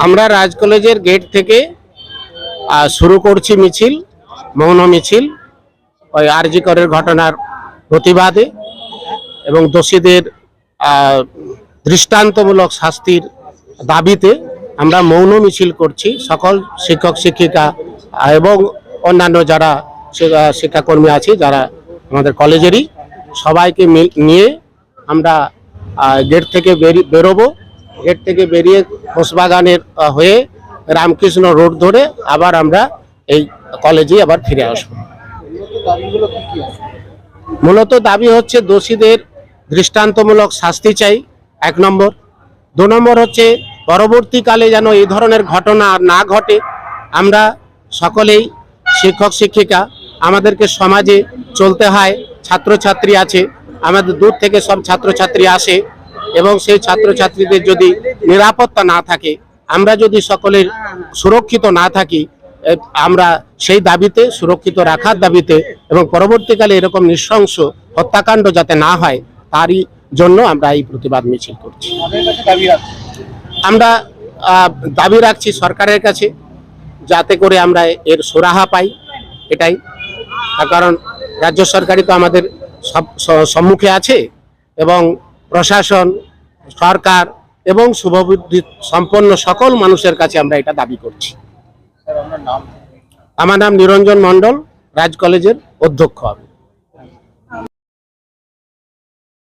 আমরা রাজ কলেজের গেট থেকে শুরু করছি মিছিল, মৌন মিছিল, ওই আরজি করের ঘটনার প্রতিবাদে এবং দোষীদের দৃষ্টান্তমূলক শাস্তির দাবিতে আমরা মৌন মিছিল করছি। সকল শিক্ষক শিক্ষিকা এবং অন্যান্য যারা শিক্ষাকর্মী আছে, যারা আমাদের কলেজেরই, সবাইকে নিয়ে আমরা গেট থেকে বেরোবো। গেট থেকে বেরিয়ে ঘোষবাগানের হয়ে রামকৃষ্ণ রোড ধরে আবার আমরা এই কলেজে আবার ফিরে আসবো। মূলত দাবি হচ্ছে দোষীদের দৃষ্টান্তমূলক শাস্তি চাই, 1 নম্বর। 2 নম্বর হচ্ছে পরবর্তীকালে যেন এই ধরনের ঘটনা না ঘটে। আমরা সকলেই শিক্ষক শিক্ষিকা, আমাদেরকে সমাজে চলতে হয়, ছাত্রছাত্রী আছে, আমাদের দূর থেকে সব ছাত্রছাত্রী আসে এবং সেই ছাত্রছাত্রীদের যদি নিরাপত্তা না থাকে, আমরা যদি সকলের সুরক্ষিত না থাকি, আমরা সেই দাবিতে, সুরক্ষিত রাখার দাবিতে এবং পরবর্তীকালে এরকম নৃশংস হত্যাকাণ্ড যাতে না হয় তারই জন্য আমরা এই প্রতিবাদ মিছিল করছি। আমরা দাবি রাখছি সরকারের কাছে, যাতে করে আমরা এর সুরাহা পাই, এটাই। কারণ রাজ্য সরকারই তো আমাদের সম্মুখে আছে এবং প্রশাসন, সরকার এবং শুভবুদ্ধি সম্পন্ন সকল মানুষের কাছে আমরা এটা দাবি করছি। আমার নাম নিরঞ্জন মণ্ডল, রাজ কলেজের অধ্যক্ষ।